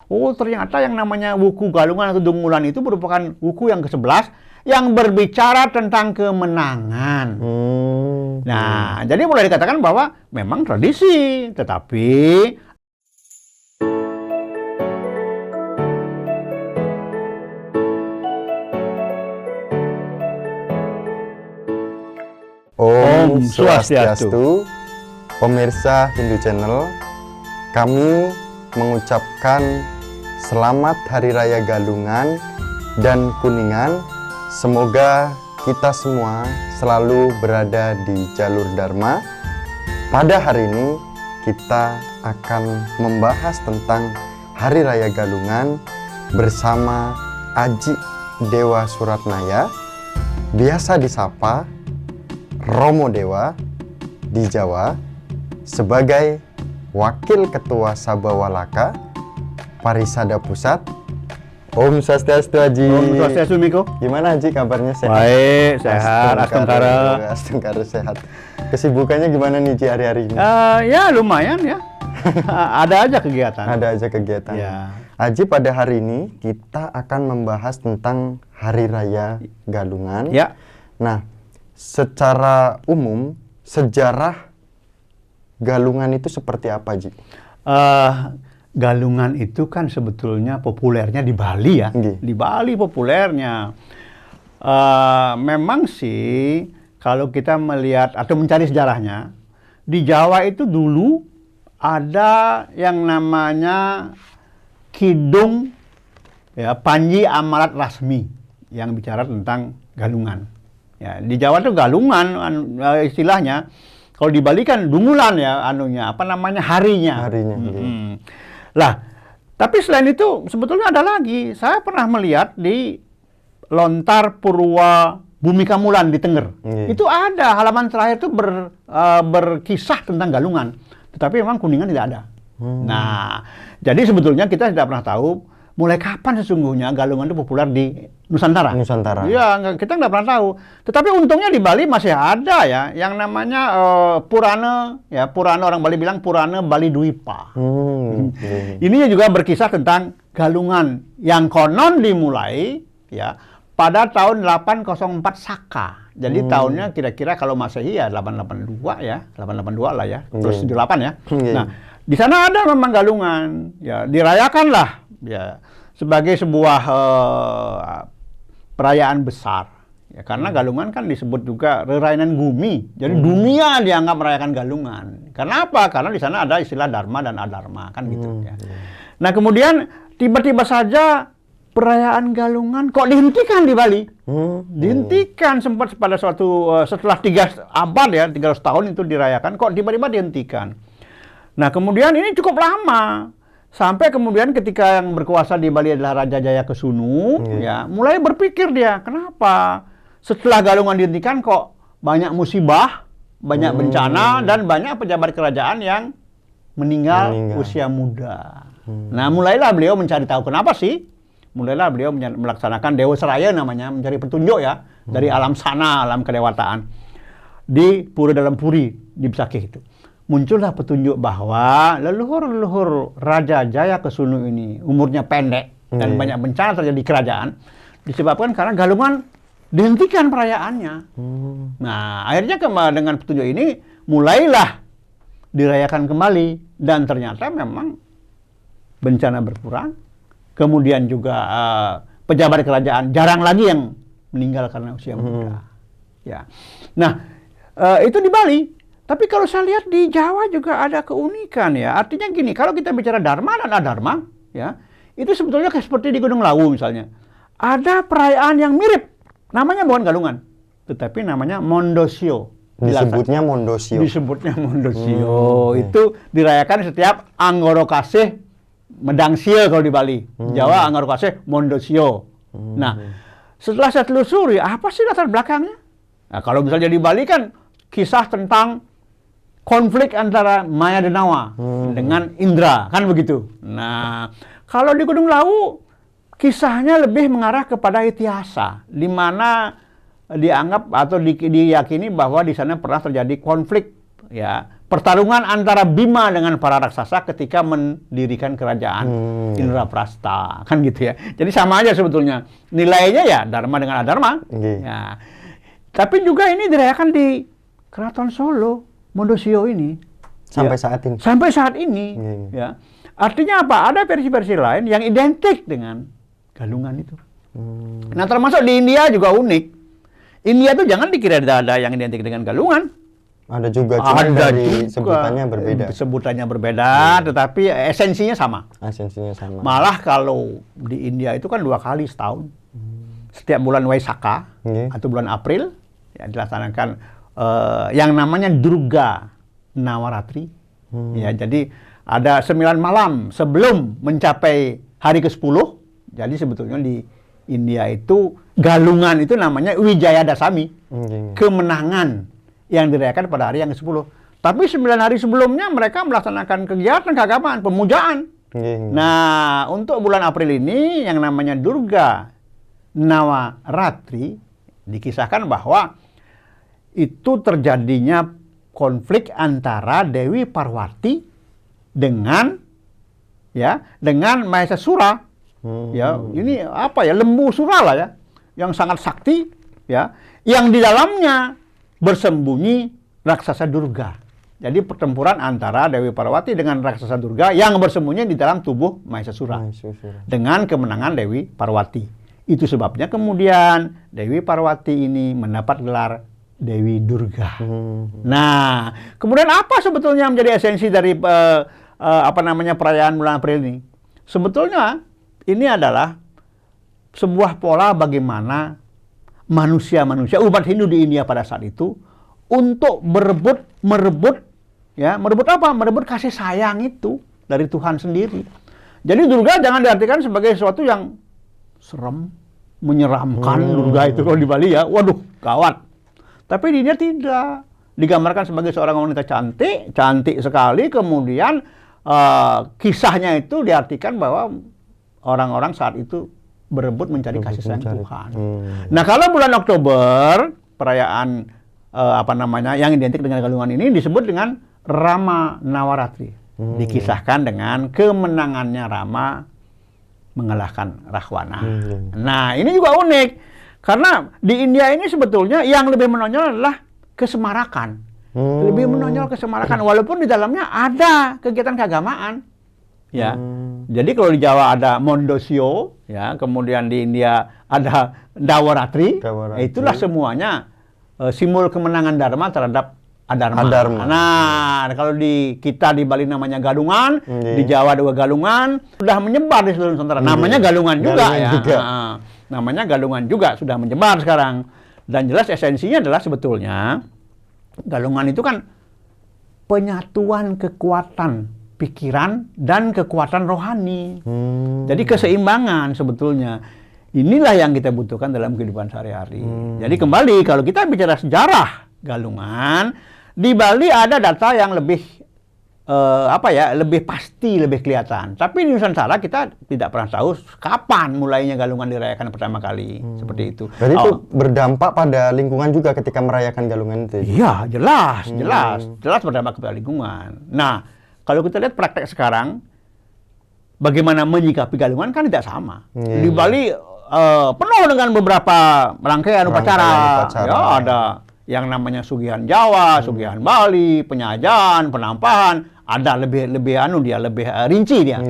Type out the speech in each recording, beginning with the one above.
Oh, ternyata yang namanya wuku Galungan atau Dungulan itu merupakan wuku yang ke-11 yang berbicara tentang kemenangan. Nah, jadi boleh dikatakan bahwa memang tradisi, tetapi Om Swastiastu, pemirsa Hindu Channel, kami mengucapkan selamat Hari Raya Galungan dan Kuningan. Semoga kita semua selalu berada di jalur Dharma. Pada hari ini kita akan membahas tentang Hari Raya Galungan bersama Aji Dewa Suratnaya, biasa disapa Romo Dewa di Jawa, sebagai Wakil Ketua Sabawalaka Parisada Pusat. Om Swastiastu, Haji. Om Swastiastu, Miko. Gimana, Haji, kabarnya? Sehat? Baik, sehat. Astengkara sehat. Kesibukannya gimana nih, Ji, hari-hari ini? Ya lumayan ya. Ada aja kegiatan. Ada aja kegiatan. Ya. Haji, pada hari ini kita akan membahas tentang Hari Raya Galungan. Ya. Nah, secara umum, sejarah Galungan itu seperti apa, Ji? Galungan itu kan sebetulnya populernya di Bali ya. Di Bali populernya. Memang sih, kalau kita melihat atau mencari sejarahnya, di Jawa itu dulu ada yang namanya Kidung ya, Panji Amalat Rasmi yang bicara tentang Galungan. Ya, di Jawa itu Galungan istilahnya. Kalau di Bali kan Dungulan ya harinya. Lah, tapi selain itu sebetulnya ada lagi. Saya pernah melihat di Lontar Purwa Bumi Kamulan di Tengger. Itu ada halaman terakhir itu berkisah tentang Galungan. Tetapi memang Kuningan tidak ada. Nah, jadi sebetulnya kita tidak pernah tahu mulai kapan sesungguhnya Galungan itu populer di Nusantara. Iya, kita nggak pernah tahu. Tetapi untungnya di Bali masih ada ya, yang namanya Purana, ya Purana, orang Bali bilang Purana Bali Dwipa. Ini juga berkisah tentang Galungan yang konon dimulai ya pada tahun 804 Saka. Jadi tahunnya kira-kira kalau Masehi ya 882 ya, 882 lah ya, terus 78 ya. Nah, di sana ada memang Galungan, ya dirayakanlah ya sebagai sebuah perayaan besar ya, karena Galungan kan disebut juga rerainan bumi, jadi dunia dianggap merayakan Galungan. Karena apa? Karena di sana ada istilah Dharma dan Adharma kan gitu ya. Nah, kemudian tiba-tiba saja perayaan Galungan kok dihentikan di Bali. Dihentikan sempat pada suatu setelah 3 abad ya, 300 tahun itu dirayakan, kok tiba-tiba dihentikan. Nah, kemudian ini cukup lama. Sampai kemudian ketika yang berkuasa di Bali adalah Raja Jayakesunu, ya, mulai berpikir dia, kenapa setelah Galungan dihentikan kok banyak musibah, banyak bencana, dan banyak pejabat kerajaan yang meninggal usia muda. Nah, mulailah beliau mencari tahu kenapa sih. Mulailah beliau melaksanakan Dewa Seraya namanya, mencari petunjuk ya, dari alam sana, alam kedewataan. Di Pura Dalam Puri, di Besakih itu. Muncullah petunjuk bahwa leluhur-leluhur Raja Jayakesunu ini umurnya pendek dan banyak bencana terjadi di kerajaan disebabkan karena Galungan dihentikan perayaannya. Nah, akhirnya dengan petunjuk ini mulailah dirayakan kembali dan ternyata memang bencana berkurang. Kemudian juga pejabat kerajaan jarang lagi yang meninggal karena usia muda. Ya. Nah, itu di Bali. Tapi kalau saya lihat di Jawa juga ada keunikan ya. Artinya gini, kalau kita bicara Dharma dan Adharma, ya, itu sebetulnya seperti di Gunung Lawu misalnya. Ada perayaan yang mirip, namanya bukan Galungan, tetapi namanya Mondosio. Disebutnya Mondosio. Itu dirayakan setiap Anggoro Kasih Medangsil kalau di Bali. Jawa Anggoro Kasih Mondosio. Nah, setelah saya telusuri, apa sih latar belakangnya? Nah, kalau misalnya di Bali kan kisah tentang konflik antara Maya Denawa dengan Indra, kan begitu. Nah, kalau di Gunung Lawu, kisahnya lebih mengarah kepada Ityasa, di mana dianggap atau diyakini bahwa di sana pernah terjadi konflik ya pertarungan antara Bima dengan para raksasa ketika mendirikan kerajaan Indraprastha, kan gitu ya. Jadi sama aja sebetulnya nilainya ya Dharma dengan Adharma. Ya. Tapi juga ini dirayakan di Keraton Solo, Mondosio ini sampai saat ini. Sampai saat ini, ya. Artinya apa? Ada versi-versi lain yang identik dengan galungan itu. Nah, termasuk di India juga unik. India tuh jangan dikira ada yang identik dengan galungan. Ada juga, cuma dari sebutannya berbeda. Sebutannya berbeda, tetapi esensinya sama. Esensinya sama. Malah kalau di India itu kan 2 kali setahun. Setiap bulan Waisakha atau bulan April ya, dilaksanakan yang namanya Durga Nawaratri. Ya, jadi ada 9 malam sebelum mencapai hari ke-10. Jadi sebetulnya di India itu galungan itu namanya Wijayadasami. Kemenangan yang dirayakan pada hari yang ke-10. Tapi 9 hari sebelumnya mereka melaksanakan kegiatan keagamaan, pemujaan. Nah, untuk bulan April ini yang namanya Durga Nawaratri, dikisahkan bahwa itu terjadinya konflik antara Dewi Parwati dengan Mahesasura. Ya, ini apa ya? Lembu sura lah ya, yang sangat sakti ya, yang di dalamnya bersembunyi raksasa Durga. Jadi pertempuran antara Dewi Parwati dengan raksasa Durga yang bersembunyi di dalam tubuh Mahesasura. Dengan kemenangan Dewi Parwati. Itu sebabnya kemudian Dewi Parwati ini mendapat gelar Dewi Durga. Nah, kemudian apa sebetulnya menjadi esensi dari perayaan bulan April ini? Sebetulnya ini adalah sebuah pola bagaimana manusia-manusia umat Hindu di India pada saat itu untuk merebut apa? Merebut kasih sayang itu dari Tuhan sendiri. Jadi Durga jangan diartikan sebagai sesuatu yang serem, menyeramkan. Durga itu kalau di Bali ya, waduh, gawat. Tapi di India tidak. Digambarkan sebagai seorang wanita cantik sekali, kemudian kisahnya itu diartikan bahwa orang-orang saat itu berebut mencari kasih sayang Tuhan. Nah, kalau bulan Oktober, perayaan yang identik dengan galungan ini disebut dengan Rama Nawaratri. Dikisahkan dengan kemenangannya Rama mengalahkan Rahwana. Nah, ini juga unik. Karena di India ini sebetulnya yang lebih menonjol adalah kesemarakan. Lebih menonjol kesemarakan, walaupun di dalamnya ada kegiatan keagamaan. Ya, jadi kalau di Jawa ada Mondosio, ya, kemudian di India ada Nawaratri, itulah semuanya simbol kemenangan Dharma terhadap Adharma. Nah, kalau di kita di Bali namanya galungan, di Jawa ada galungan, sudah menyebar di seluruh Nusantara. Namanya galungan juga ya. Nah, namanya galungan juga sudah menyebar sekarang. Dan jelas esensinya adalah sebetulnya galungan itu kan penyatuan kekuatan pikiran dan kekuatan rohani. Jadi keseimbangan sebetulnya. Inilah yang kita butuhkan dalam kehidupan sehari-hari. Jadi kembali kalau kita bicara sejarah galungan, di Bali ada data yang lebih lebih pasti, lebih kelihatan. Tapi di Nusantara kita tidak pernah tahu kapan mulainya galungan dirayakan pertama kali. Seperti itu. Jadi itu berdampak pada lingkungan juga ketika merayakan galungan itu. Iya, jelas berdampak pada lingkungan. Nah, kalau kita lihat praktek sekarang, bagaimana menyikapi galungan kan tidak sama. Di Bali penuh dengan beberapa rangkaian upacara. Ya, ada yang namanya Sugihan Jawa, Sugihan Bali, penyajian, penampahan. Ada lebih rinci dia.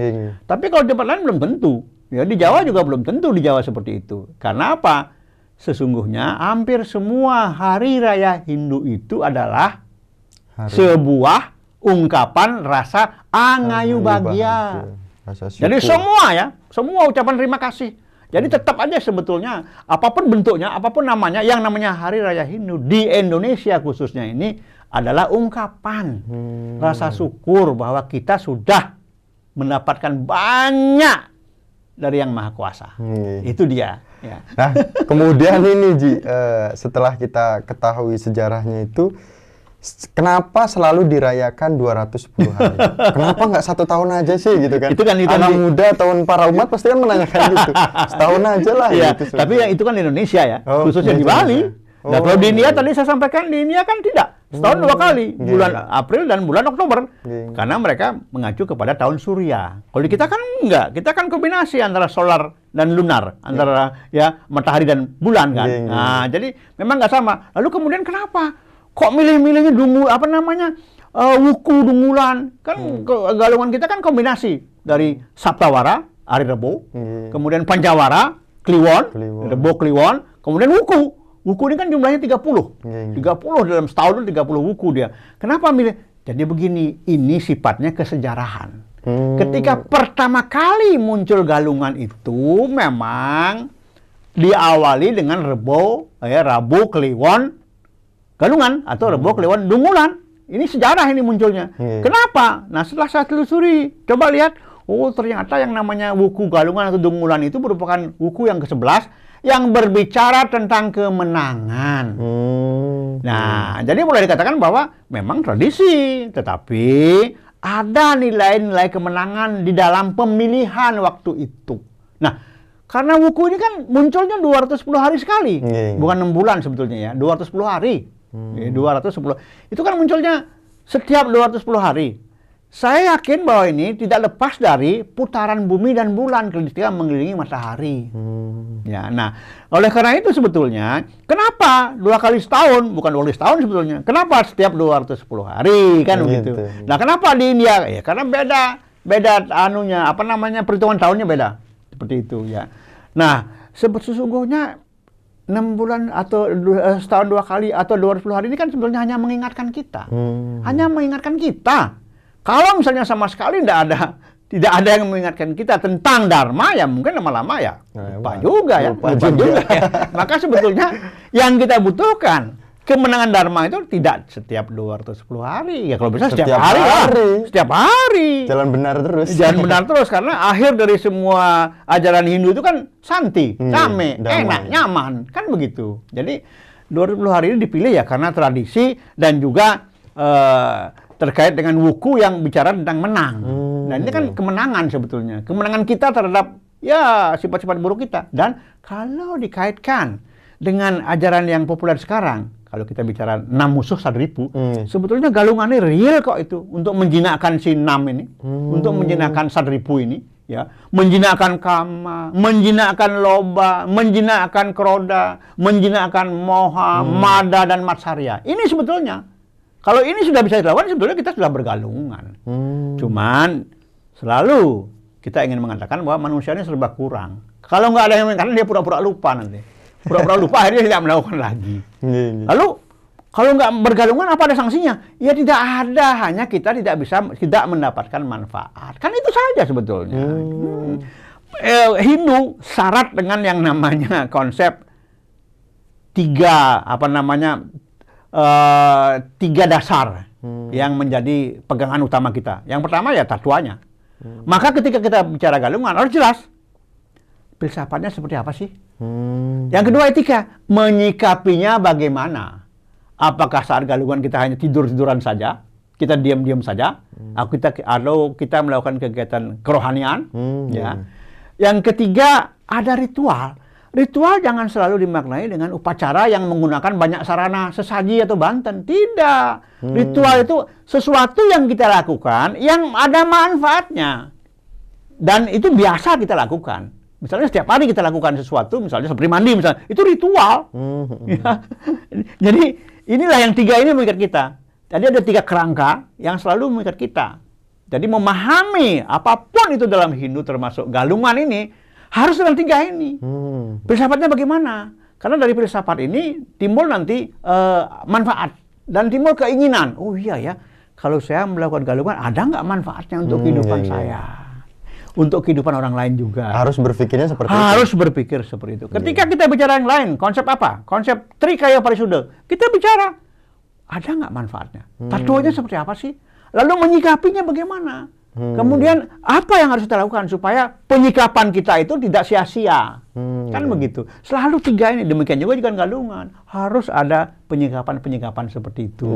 Tapi kalau di tempat lain belum tentu. Ya, di Jawa juga belum tentu di Jawa seperti itu. Karena apa? Sesungguhnya hampir semua hari raya Hindu itu adalah sebuah ungkapan rasa angayu bahagia. Jadi semua ucapan terima kasih. Jadi tetap aja sebetulnya apapun bentuknya, apapun namanya, yang namanya Hari Raya Hindu di Indonesia khususnya ini adalah ungkapan rasa syukur bahwa kita sudah mendapatkan banyak dari Yang Maha Kuasa. Itu dia. Ya. Nah, kemudian ini Ji, setelah kita ketahui sejarahnya itu, kenapa selalu dirayakan 210 hari? Kenapa nggak 1 tahun aja sih gitu kan? Itu kan anak muda, tahun para umat pasti kan menanyakan gitu. Setahun aja lah. Ya, gitu, tapi yang itu kan di Indonesia ya, khususnya di Bali. Nah, kalau di India tadi saya sampaikan, di India kan tidak. Setahun 2 kali, bulan April dan bulan Oktober. Iya. Karena mereka mengacu kepada tahun surya. Kalau di kita kan enggak, kita kan kombinasi antara solar dan lunar, antara ya matahari dan bulan kan. Iya. Nah, jadi memang nggak sama. Lalu kemudian kenapa? Kok milih-milihnya wuku dungulan? Kan galungan kita kan kombinasi dari Saptawara, hari Rebo, kemudian Pancawara, Kliwon, Rebo Kliwon, kemudian wuku. Wuku ini kan jumlahnya 30. 30 dalam setahun itu 30 wuku dia. Kenapa milih? Jadi begini, ini sifatnya kesejarahan. Ketika pertama kali muncul galungan itu memang diawali dengan Rebo, Rabu, Kliwon, galungan atau Rebo, Kliwon, dungulan. Ini sejarah ini munculnya. Kenapa? Nah, setelah saya telusuri, coba lihat, oh ternyata yang namanya wuku galungan atau dungulan itu merupakan wuku yang ke-11 yang berbicara tentang kemenangan. Nah, jadi boleh dikatakan bahwa memang tradisi, tetapi ada nilai-nilai kemenangan di dalam pemilihan waktu itu. Nah, karena wuku ini kan munculnya 210 hari sekali, bukan 6 bulan sebetulnya ya, 210 hari. 210. Itu kan munculnya setiap 210 hari. Saya yakin bahwa ini tidak lepas dari putaran bumi dan bulan ketika mengelilingi matahari. Ya, nah, oleh karena itu sebetulnya, kenapa 2 kali setahun, bukan 2 kali setahun sebetulnya, kenapa setiap 210 hari, kan begitu. Nah, kenapa di India? Ya, karena beda perhitungan tahunnya beda, seperti itu ya. Nah, sesungguhnya 6 bulan atau setahun 2 kali atau 210 hari ini kan sebetulnya hanya mengingatkan kita. Hanya mengingatkan kita. Kalau misalnya sama sekali tidak ada yang mengingatkan kita tentang Dharma, ya mungkin lama-lama ya lupa juga ya. Maka sebetulnya yang kita butuhkan, kemenangan Dharma itu tidak setiap 210 hari. Ya kalau bisa setiap hari. Setiap hari. Jalan benar terus. Jalan benar terus, karena akhir dari semua ajaran Hindu itu kan santi, damai, enak, nyaman. Kan begitu. Jadi 210 hari ini dipilih ya karena tradisi dan juga terkait dengan wuku yang bicara tentang menang. Nah, ini kan kemenangan sebetulnya. Kemenangan kita terhadap ya sifat-sifat buruk kita. Dan kalau dikaitkan dengan ajaran yang populer sekarang, kalau kita bicara 6 musuh 1.000, sebetulnya galungannya real kok itu untuk menjinakkan si 6 ini, untuk menjinakkan 1.000 ini, ya, menjinakkan kama, menjinakkan loba, menjinakkan kroda, menjinakkan moha, mada dan matsarya. Ini sebetulnya. Kalau ini sudah bisa dilakukan, sebetulnya kita sudah bergalungan. Cuman selalu kita ingin mengatakan bahwa manusia ini serba kurang. Kalau nggak ada yang karena dia pura-pura lupa nanti. Pura-pura lupa akhirnya tidak melakukan lagi. Lalu kalau nggak bergalungan apa ada sanksinya? Ya tidak ada, hanya kita tidak mendapatkan manfaat. Kan itu saja sebetulnya. Hindu syarat dengan yang namanya konsep 3 dasar yang menjadi pegangan utama kita. Yang pertama ya tatuanya. Maka ketika kita bicara galungan harus jelas filsafatnya seperti apa sih. Yang kedua etika, menyikapinya bagaimana. Apakah saat galungan kita hanya tidur-tiduran saja, kita diam-diam saja, atau kita melakukan kegiatan kerohanian. Ya. Yang ketiga ada ritual. Ritual jangan selalu dimaknai dengan upacara yang menggunakan banyak sarana sesaji atau banten. Tidak. Ritual itu sesuatu yang kita lakukan yang ada manfaatnya. Dan itu biasa kita lakukan. Misalnya setiap hari kita lakukan sesuatu, misalnya seperti mandi misalnya, itu ritual. Ya. Jadi inilah yang 3 ini mengikat kita. Jadi ada 3 kerangka yang selalu mengikat kita. Jadi memahami apapun itu dalam Hindu termasuk galungan ini, harus dengan 3 ini. Filsafatnya bagaimana? Karena dari filsafat ini timbul nanti manfaat dan timbul keinginan. Oh iya ya, kalau saya melakukan galungan ada nggak manfaatnya untuk kehidupan saya? Untuk kehidupan orang lain juga. Harus berpikirnya seperti itu. Harus berpikir seperti itu. Ketika kita bicara yang lain, konsep apa? Konsep Trikaya Parisuddha. Kita bicara ada nggak manfaatnya? Tatuannya seperti apa sih? Lalu menyikapinya bagaimana? Kemudian apa yang harus kita lakukan supaya penyikapan kita itu tidak sia-sia? Kan begitu. Selalu 3 ini. Demikian juga dengan galungan. Harus ada penyikapan-penyikapan seperti itu.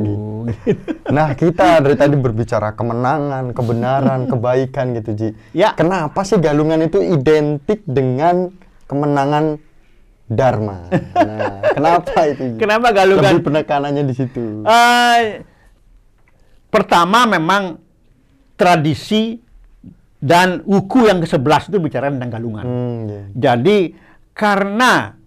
Nah, kita dari tadi berbicara kemenangan, kebenaran, kebaikan gitu, Ji. Ya. Kenapa sih galungan itu identik dengan kemenangan Dharma. Nah, kenapa itu? Kenapa galungan? Lebih penekanannya di situ. Pertama memang tradisi dan wuku yang ke-11 itu bicara tentang galungan. Iya. Jadi karena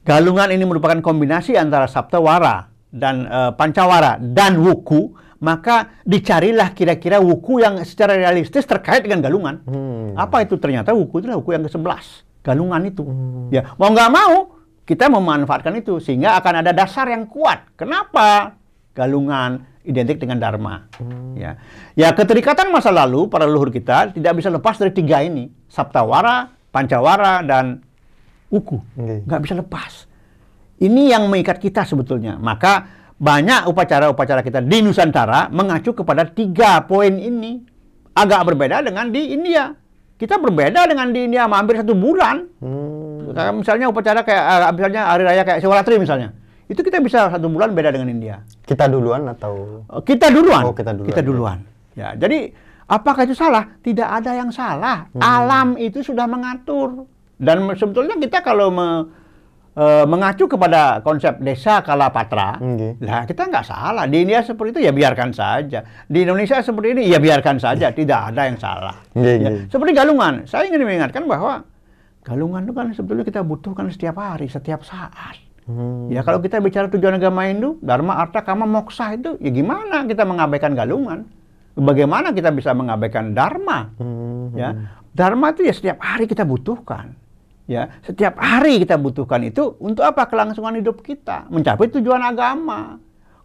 galungan ini merupakan kombinasi antara Saptawara dan Pancawara dan wuku, maka dicarilah kira-kira wuku yang secara realistis terkait dengan galungan. Apa itu? Ternyata wuku itu wuku yang ke-11, galungan itu. Ya, mau nggak mau kita memanfaatkan itu sehingga akan ada dasar yang kuat. Kenapa? Galungan identik dengan Dharma. Ya, keterikatan masa lalu para leluhur kita tidak bisa lepas dari 3 ini, Saptawara, Pancawara, dan wuku. Nggak bisa lepas. Ini yang mengikat kita sebetulnya. Maka banyak upacara-upacara kita di Nusantara mengacu kepada 3 poin ini. Agak berbeda dengan di India. Kita berbeda dengan di India hampir 1 bulan. Misalnya upacara kayak misalnya hari raya kayak Siwalatri misalnya. Itu kita bisa 1 bulan beda dengan India. Kita duluan atau? Kita duluan. Oh, kita duluan. Kita duluan. Ya, jadi apakah itu salah? Tidak ada yang salah. Alam itu sudah mengatur. Dan sebetulnya kita kalau mengacu kepada konsep desa Kalapatra, lah kita nggak salah. Di India seperti itu ya biarkan saja. Di Indonesia seperti ini ya biarkan saja. Tidak ada yang salah. Ya. Seperti galungan. Saya ingin mengingatkan bahwa galungan itu kan sebetulnya kita butuhkan setiap hari, setiap saat. Ya kalau kita bicara tujuan agama Hindu, Dharma, Artha, Kama, Moksa itu, ya gimana kita mengabaikan galungan? Bagaimana kita bisa mengabaikan Dharma? Ya, Dharma itu ya setiap hari kita butuhkan. Ya, setiap hari kita butuhkan itu untuk apa? Kelangsungan hidup kita, mencapai tujuan agama.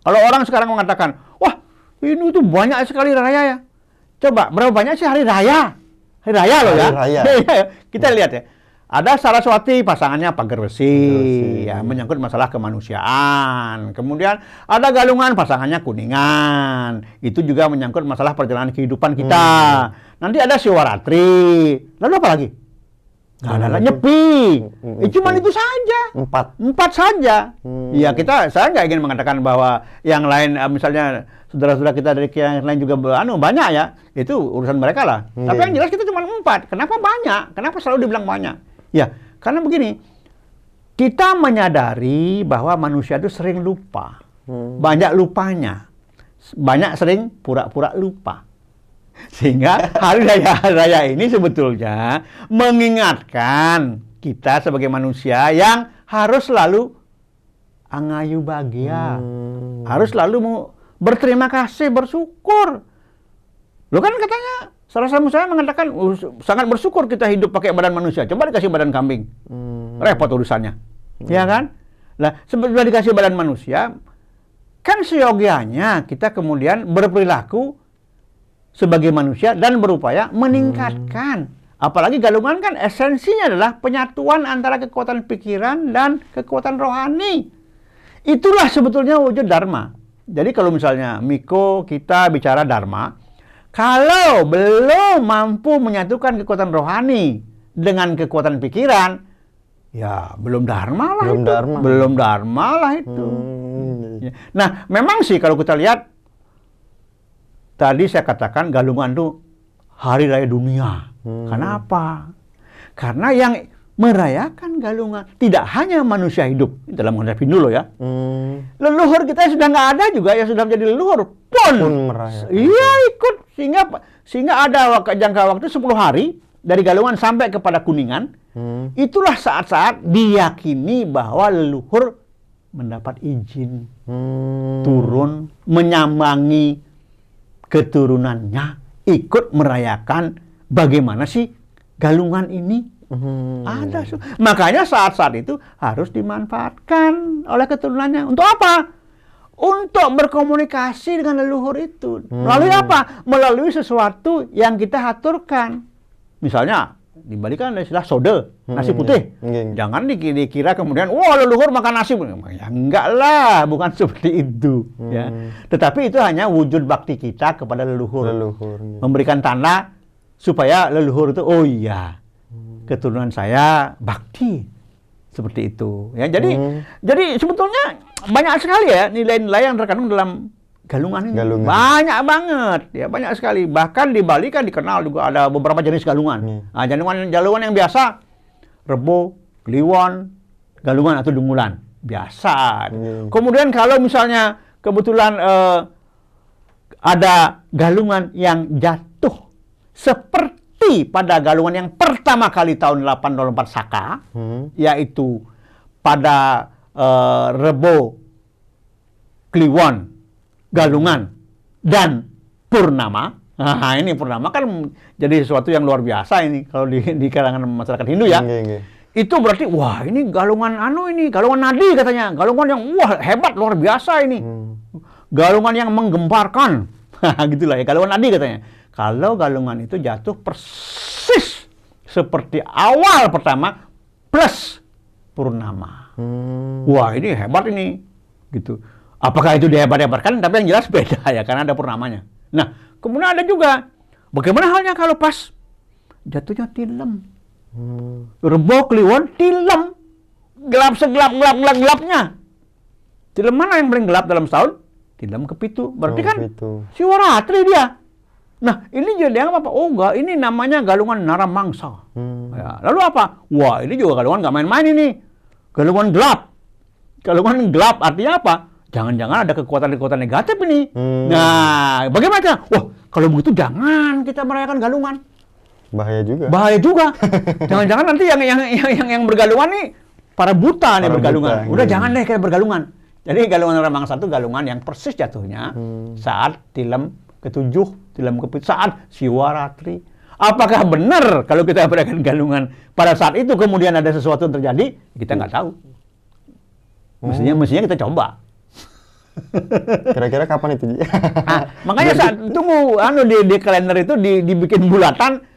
Kalau orang sekarang mengatakan, wah ini itu banyak sekali raya ya. Coba, berapa banyak sih hari raya? Hari raya loh ya. Raya. Kita lihat ya. Ada Saraswati, pasangannya Pager Besi, ya, menyangkut masalah kemanusiaan. Kemudian ada Galungan, pasangannya Kuningan. Itu juga menyangkut masalah perjalanan kehidupan kita. Nanti ada Siwaratri. Lalu apa lagi? Nggak ada lagi, Nyepi. Cuman itu saja. 4 saja. Ya saya nggak ingin mengatakan bahwa yang lain, misalnya saudara-saudara kita dari yang lain juga banyak ya. Itu urusan mereka lah. Tapi yang jelas kita cuma 4. Kenapa banyak? Kenapa selalu dibilang banyak? Ya, karena begini, kita menyadari bahwa manusia itu sering lupa. Banyak lupanya. Banyak sering pura-pura lupa. Sehingga hari raya ini sebetulnya mengingatkan kita sebagai manusia yang harus selalu angayu bahagia. Harus selalu berterima kasih, bersyukur. Lo kan katanya salah satu saya mengatakan sangat bersyukur kita hidup pakai badan manusia. Coba dikasih badan kambing, repot urusannya, ya kan? Lah sebelum dikasih badan manusia, kan seyogianya kita kemudian berperilaku sebagai manusia dan berupaya meningkatkan. Apalagi galungan kan esensinya adalah penyatuan antara kekuatan pikiran dan kekuatan rohani. Itulah sebetulnya wujud Dharma. Jadi kalau misalnya Miko kita bicara Dharma, kalau belum mampu menyatukan kekuatan rohani dengan kekuatan pikiran, ya belum Dharma lah itu. Belum Dharma lah itu. Nah, memang sih kalau kita lihat, tadi saya katakan Galungan itu hari raya dunia. Kenapa? Karena yang merayakan Galungan tidak hanya manusia hidup dalam konsep Hindu loh ya. Leluhur kita sudah nggak ada juga yang sudah menjadi leluhur pun merayakan. Iya ikut sehingga ada jangka waktu 10 hari dari Galungan sampai kepada Kuningan. Itulah saat-saat diyakini bahwa leluhur mendapat izin turun menyambangi keturunannya ikut merayakan bagaimana sih Galungan ini. Ada. Makanya saat-saat itu harus dimanfaatkan oleh keturunannya. Untuk apa? Untuk berkomunikasi dengan leluhur itu. Melalui apa? Melalui sesuatu yang kita aturkan. Misalnya, dibalikan istilah sode, nasi putih. Jangan dikira kemudian, wah leluhur makan nasi. Ya enggak lah, bukan seperti itu. Ya. Tetapi itu hanya wujud bakti kita kepada leluhur. Memberikan tanda supaya leluhur itu, oh iya, keturunan saya bakti seperti itu ya. Jadi sebetulnya banyak sekali ya nilai-nilai yang terkandung dalam Galungan ini. Banyak banget ya, banyak sekali. Bahkan di Bali kan dikenal juga ada beberapa jenis Galungan. Nah, Galungan yang biasa Rebo, Kliwon, Galungan atau Dungulan. Biasa. Kemudian kalau misalnya kebetulan ada galungan yang jatuh seperti pada galungan yang pertama kali tahun 804 Saka, yaitu pada Rebo, Kliwon, Galungan, dan Purnama. Nah, ini Purnama kan jadi sesuatu yang luar biasa ini kalau di kalangan masyarakat Hindu ya. Itu berarti wah ini galungan galungan nadi katanya, galungan yang wah hebat luar biasa ini. Galungan yang menggemparkan. Gitulah ya, galungan nadi katanya. Kalau galungan itu jatuh persis seperti awal pertama plus Purnama. Wah, ini hebat ini. Gitu. Apakah itu dihebat-hebatkan? Tapi yang jelas beda ya karena ada purnamanya. Nah, kemudian ada juga bagaimana halnya kalau pas jatuhnya tilem. Rebo, Kliwon, tilem. Gelap segelap-gelapnya. Tilem mana yang paling gelap dalam setahun? Tilem kepitu. Berarti kan Siwaratri dia. Nah, ini jadi apa? Oh enggak, ini namanya galungan Naramangsa. Ya, lalu apa? Wah, ini juga galungan nggak main-main ini. Galungan gelap. Galungan gelap artinya apa? Jangan-jangan ada kekuatan-kekuatan negatif ini. Nah, bagaimana? Wah, kalau begitu jangan kita merayakan galungan. Bahaya juga. Bahaya juga. Jangan-jangan nanti yang bergalungan nih para buta nih bergalungan. Udah jangan deh kita bergalungan. Jadi galungan Naramangsa itu galungan yang persis jatuhnya saat tilem ketujuh, tilem kepitu, saat Siwaratri. Apakah benar kalau kita merayakan galungan pada saat itu kemudian ada sesuatu yang terjadi? Kita nggak tahu. Mestinya kita coba. Kira-kira kapan itu? Makanya saat tunggu di kalender itu dibikin bulatan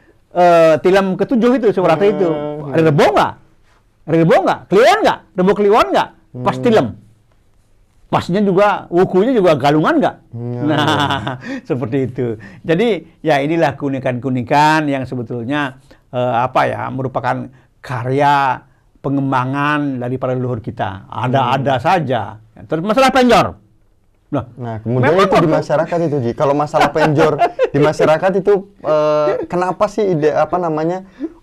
tilem ketujuh itu Siwaratri itu. Ada Rebo nggak? Kliwon nggak? Rebo Kliwon nggak? Pas tilem. Pasnya juga, wukunya juga galungan nggak? Nah, seperti itu. Jadi ya inilah keunikan-keunikan yang sebetulnya merupakan karya pengembangan dari para leluhur kita. Ada saja. Terus masalah penjor. Nah, kemudian itu di masyarakat itu, Ji. Kalau masalah penjor di masyarakat itu, kenapa sih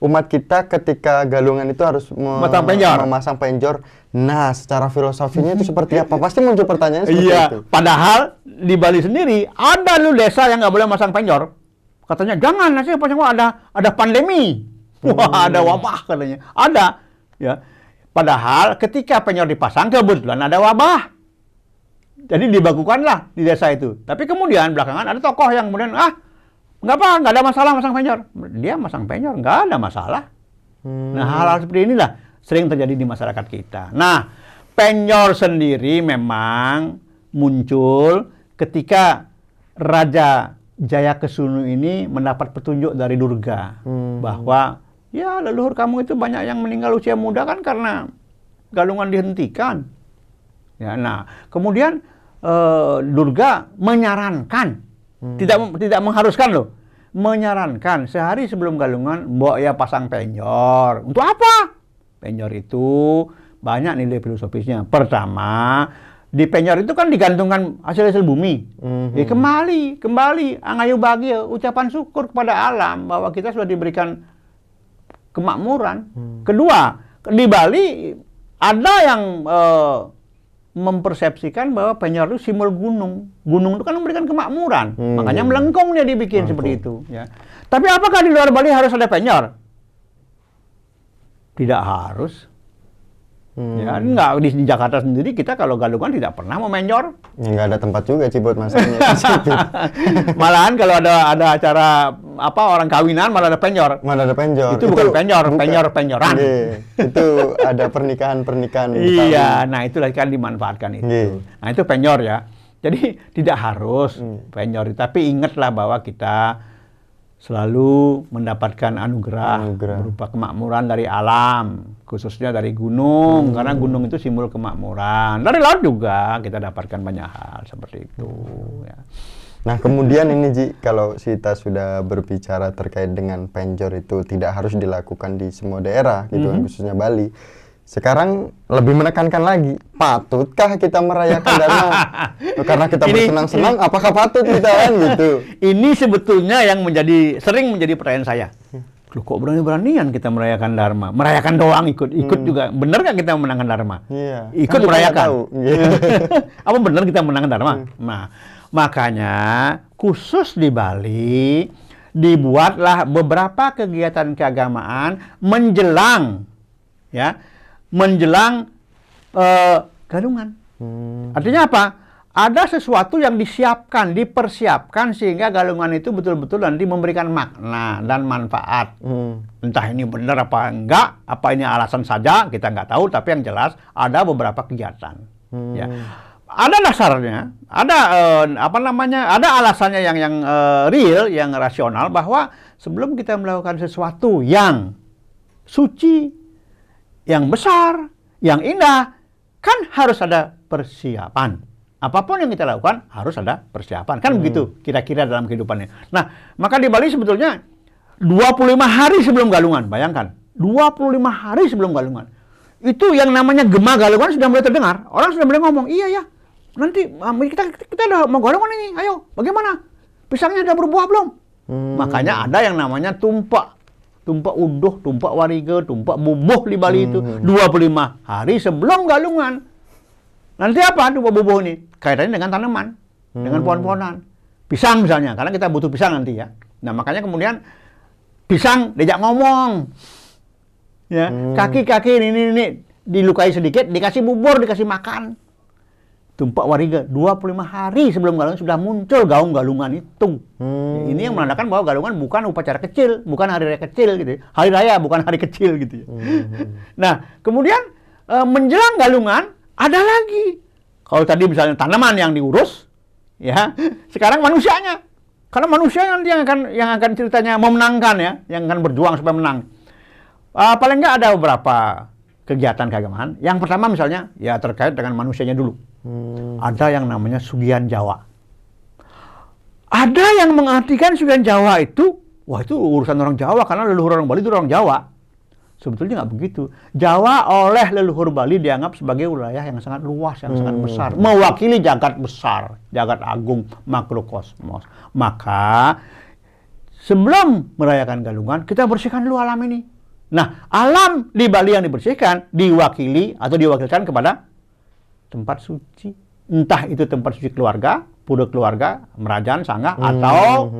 umat kita ketika galungan itu harus memasang penjor? Nah, secara filosofinya itu seperti apa? Pasti muncul pertanyaan seperti itu. Padahal di Bali sendiri ada desa yang nggak boleh masang penjor. Katanya jangan, nanti ada pandemi. Wah, ada wabah katanya. Ada, ya. Padahal ketika penjor dipasang kebetulan ada wabah. Jadi dibakukanlah di desa itu. Tapi kemudian belakangan ada tokoh yang kemudian nggak ada masalah masang penjor. Dia masang penjor, nggak ada masalah. Nah, hal-hal seperti inilah sering terjadi di masyarakat kita. Nah, penjor sendiri memang muncul ketika Raja Jayakesunu ini mendapat petunjuk dari Durga bahwa ya leluhur kamu itu banyak yang meninggal usia muda kan karena galungan dihentikan. Ya, nah, kemudian Durga menyarankan, tidak mengharuskan loh, menyarankan sehari sebelum galungan mbok ya pasang penjor. Untuk apa? Penjor itu banyak nilai filosofisnya. Pertama, di penjor itu kan digantungkan hasil-hasil bumi. Ya, kembali angayu bahagia, ucapan syukur kepada alam bahwa kita sudah diberikan kemakmuran. Kedua, di Bali ada yang mempersepsikan bahwa penjor itu simbol gunung. Gunung itu kan memberikan kemakmuran. Makanya melengkung dia dibikin seperti itu. Ya. Tapi apakah di luar Bali harus ada penjor? Tidak harus. Ya, enggak di Jakarta sendiri kita kalau galungan tidak pernah mau menjor. Ya, nggak ada tempat juga sih buat masangnya. Malahan kalau ada acara orang kawinan malah ada penjor. Mana ada penjor? Itu bukan penjor-penjoran. Itu ada pernikahan-pernikahan. Iya, nah itulah kan dimanfaatkan itu. Nah, itu penjor ya. Jadi tidak harus penjor, tapi ingatlah bahwa kita selalu mendapatkan anugerah berupa kemakmuran dari alam, khususnya dari gunung, karena gunung itu simbol kemakmuran. Dari laut juga kita dapatkan banyak hal seperti itu. Ya. Nah, kemudian ini Ji, kalau kita sudah berbicara terkait dengan penjor itu tidak harus dilakukan di semua daerah, gitu kan, khususnya Bali. Sekarang lebih menekankan lagi, patutkah kita merayakan Dharma? Karena kita bersenang-senang, apakah patut kita kan gitu? Ini sebetulnya yang sering menjadi pertanyaan saya. Loh, kok berani-beranian kita merayakan Dharma? Merayakan doang, ikut juga. Bener nggak kita menangkan Dharma? Iya. Ikut Kan merayakan. Iya. Apa bener kita menangkan Dharma? Nah, makanya khusus di Bali dibuatlah beberapa kegiatan keagamaan menjelang galungan. Artinya apa? Ada sesuatu yang dipersiapkan sehingga galungan itu betul-betul nanti memberikan makna dan manfaat. Entah ini benar apa enggak, apa ini alasan saja, kita nggak tahu, tapi yang jelas ada beberapa kegiatan. Ya. Ada dasarnya, ada ada alasannya yang real, yang rasional, bahwa sebelum kita melakukan sesuatu yang suci, yang besar, yang indah, kan harus ada persiapan. Apapun yang kita lakukan harus ada persiapan. Kan begitu kira-kira dalam kehidupannya. Nah, maka di Bali sebetulnya 25 hari sebelum galungan, bayangkan. 25 hari sebelum galungan. Itu yang namanya gema galungan sudah mulai terdengar. Orang sudah mulai ngomong, iya ya, nanti kita udah mau galungan ini, ayo, bagaimana? Pisangnya udah berbuah belum? Makanya ada yang namanya tumpak uduh, tumpak warige, tumpak bubuh di Bali itu. 25 hari sebelum galungan. Nanti apa tumpak bubuh ini? Kaitannya dengan tanaman, dengan pohon-pohonan. Pisang misalnya, karena kita butuh pisang nanti ya. Nah, makanya kemudian pisang diajak ngomong. Ya, kaki-kaki ini dilukai sedikit, dikasih bubur, dikasih makan. Tumpak warige 25 hari sebelum galungan sudah muncul gaung galungan itu. Ya, ini yang menandakan bahwa galungan bukan upacara kecil, bukan hari raya kecil gitu. Hari raya bukan hari kecil gitu ya. Nah, kemudian menjelang galungan ada lagi. Kalau tadi misalnya tanaman yang diurus, ya, sekarang manusianya. Karena manusia nanti yang akan ceritanya memenangkan ya, yang akan berjuang supaya menang. Paling nggak ada beberapa kegiatan keagamaan. Yang pertama misalnya ya terkait dengan manusianya dulu. Ada yang namanya Sugihan Jawa. Ada yang mengartikan Sugihan Jawa itu, wah itu urusan orang Jawa karena leluhur orang Bali itu orang Jawa. Sebetulnya nggak begitu. Jawa oleh leluhur Bali dianggap sebagai wilayah yang sangat luas, yang sangat besar. Mewakili jagat besar, jagat agung, makrokosmos. Maka sebelum merayakan galungan, kita bersihkan dulu alam ini. Nah, alam di Bali yang dibersihkan diwakili atau diwakilkan kepada tempat suci. Entah itu tempat suci keluarga, pura keluarga, Merajan, Sangga, atau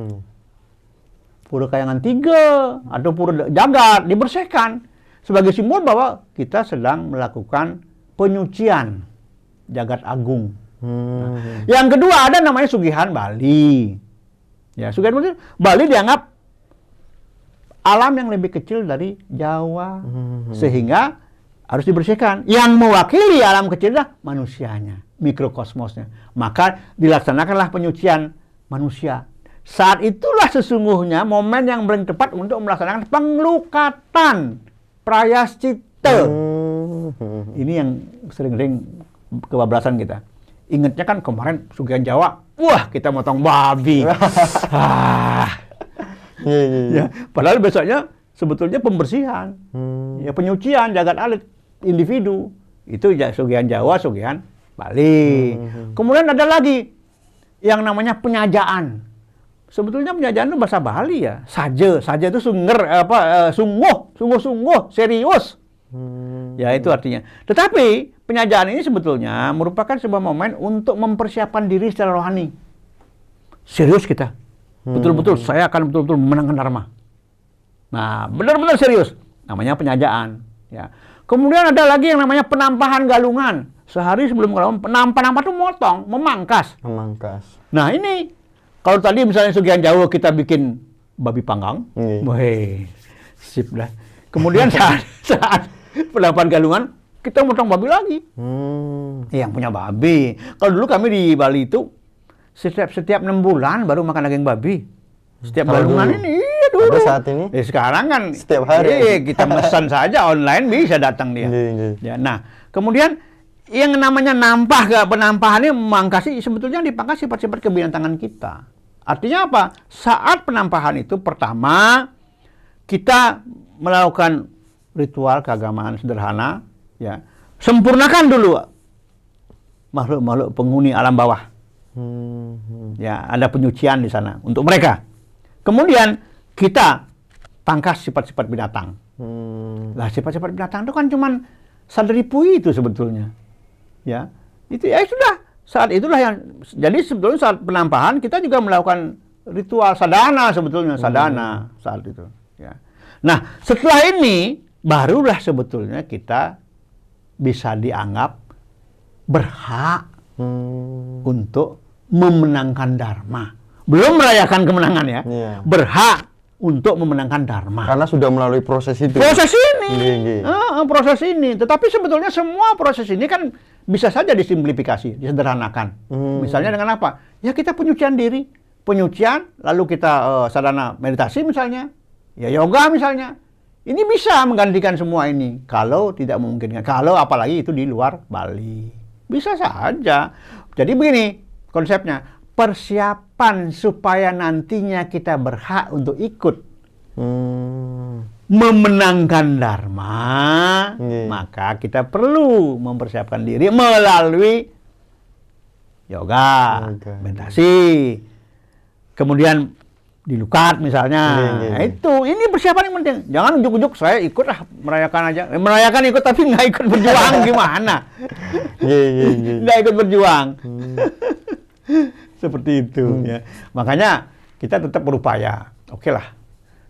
pura Kayangan Tiga, atau pura jagat, dibersihkan. Sebagai simbol bahwa kita sedang melakukan penyucian jagat agung. Nah, yang kedua ada namanya Sugihan Bali. Ya, Sugihan Bali dianggap alam yang lebih kecil dari Jawa, sehingga harus dibersihkan. Yang mewakili alam kecil adalah manusianya, mikrokosmosnya. Maka dilaksanakanlah penyucian manusia. Saat itulah sesungguhnya momen yang paling tepat untuk melaksanakan penglukatan prayaschita. Ini yang sering-sering kebablasan kita. Ingatnya kan kemarin Sugihan Jawa, wah kita motong babi. Ya, padahal besoknya sebetulnya pembersihan, ya penyucian jagat alit individu. Itu ya Sugihan Jawa, Sugihan Bali. Kemudian ada lagi yang namanya penyajaan. Sebetulnya penyajaan itu bahasa Bali ya. Saja itu sungguh, serius. Ya itu artinya. Tetapi penyajaan ini sebetulnya merupakan sebuah momen untuk mempersiapkan diri secara rohani. Serius kita. Betul-betul saya akan betul-betul memenangkan Dharma. Nah, benar-benar serius. Namanya penyajaan. Ya. Kemudian ada lagi yang namanya penampahan galungan. Sehari sebelum galungan, penampa itu motong, memangkas. Nah ini, kalau tadi misalnya Sugihan Jawa kita bikin babi panggang, wih, sip dah. Kemudian saat penampahan galungan, kita motong babi lagi. Yang punya babi. Kalau dulu kami di Bali itu, setiap 6 bulan baru makan daging babi. Setiap galungan ini, iya dulu. Pada saat ini? Sekarang kan setiap hari. Kita pesan saja online bisa datang dia. Ya, nah, kemudian yang namanya penampahan ini memangkasi sebetulnya dipangkas sifat-sifat kebinatangan kita. Artinya apa? Saat penampahan itu pertama kita melakukan ritual keagamaan sederhana, ya. Sempurnakan dulu makhluk-makhluk penghuni alam bawah. Ya, ada penyucian di sana untuk mereka. Kemudian kita pangkas sifat-sifat binatang. Lah sifat-sifat binatang itu kan cuman sadaripui itu sebetulnya. Ya. Itu ya sudah. Saat itulah yang jadi sebetulnya saat penampahan kita juga melakukan ritual sadhana sebetulnya, sadhana saat itu, ya. Nah, setelah ini barulah sebetulnya kita bisa dianggap berhak untuk memenangkan dharma. Belum merayakan kemenangan ya. Berhak untuk memenangkan dharma. Karena sudah melalui proses itu. Proses ini. Proses ini. Tetapi sebetulnya semua proses ini kan bisa saja disimplifikasi, disederhanakan. Misalnya dengan apa? Ya kita penyucian diri. Penyucian, lalu kita sadhana meditasi misalnya. Ya yoga misalnya. Ini bisa menggantikan semua ini. Kalau tidak memungkinkan. Kalau apalagi itu di luar Bali. Bisa saja. Jadi begini konsepnya. Persiapan supaya nantinya kita berhak untuk ikut memenangkan dharma, maka kita perlu mempersiapkan diri melalui yoga, meditasi, kemudian dilukat misalnya. Nah, ini persiapan yang penting. Jangan ujuk-ujuk saya ikut lah, merayakan aja. Merayakan ikut tapi nggak ikut berjuang gimana? Nggak ikut berjuang. Seperti itu ya. Makanya kita tetap berupaya. Oke lah.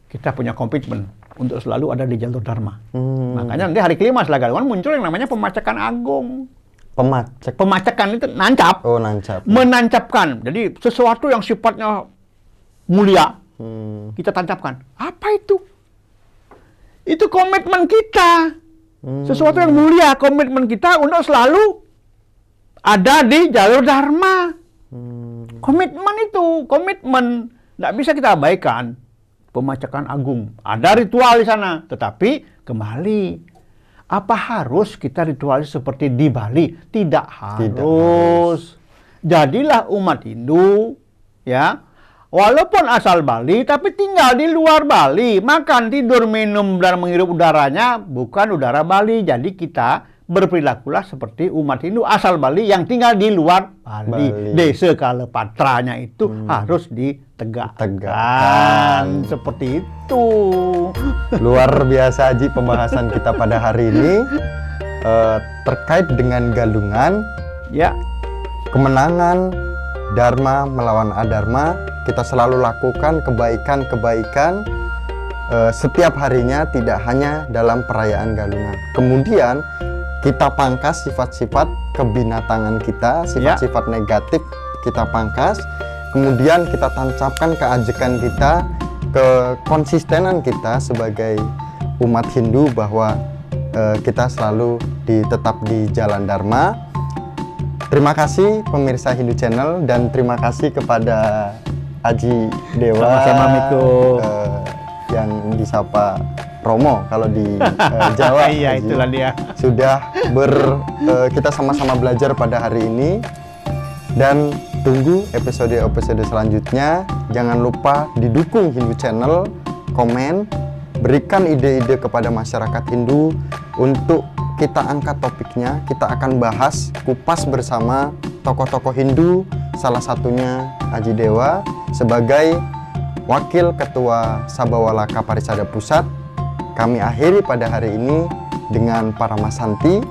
Kita punya komitmen untuk selalu ada di jalur dharma. Makanya nanti hari kelima setelah galungan muncul yang namanya pemacakan agung. Pemacakan itu nancap. Oh, nancap. Menancapkan. Jadi sesuatu yang sifatnya mulia kita tancapkan. Apa itu? Itu komitmen kita. Sesuatu yang mulia, komitmen kita untuk selalu ada di jalur dharma. Komitmen itu, komitmen. Nggak bisa kita abaikan. Pemacakan agung. Ada ritual di sana. Tetapi kembali. Apa harus kita ritual seperti di Bali? Tidak harus. Jadilah umat Hindu. Ya. Walaupun asal Bali, tapi tinggal di luar Bali. Makan, tidur, minum, dan menghirup udaranya bukan udara Bali. Jadi kita berperilakulah seperti umat Hindu asal Bali yang tinggal di luar Bali. Desa Kalepatranya itu harus ditegakkan. Seperti itu. Luar biasa Haji pembahasan kita pada hari ini terkait dengan galungan. Ya. Kemenangan Dharma melawan Adharma. Kita selalu lakukan kebaikan-kebaikan setiap harinya, tidak hanya dalam perayaan galungan. Kemudian kita pangkas sifat-sifat kebinatangan kita, sifat-sifat negatif kita pangkas. Kemudian kita tancapkan keajekan kita, kekonsistenan kita sebagai umat Hindu bahwa kita selalu tetap di jalan Dharma. Terima kasih pemirsa Hindu Channel dan terima kasih kepada Haji Dewa. Sama-sama Miko. Yang disapa Romo kalau di Jawa. Iya, itulah dia. Sudah kita sama-sama belajar pada hari ini dan tunggu episode-episode selanjutnya. Jangan lupa didukung Hindu Channel, komen, berikan ide-ide kepada masyarakat Hindu untuk kita angkat topiknya. Kita akan bahas, kupas bersama tokoh-tokoh Hindu, salah satunya Haji Dewa sebagai Wakil Ketua Sabawalaka Parisada Pusat. Kami akhiri pada hari ini dengan Paramasanti.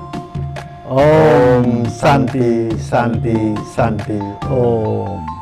Om Santi Santi Santi Om.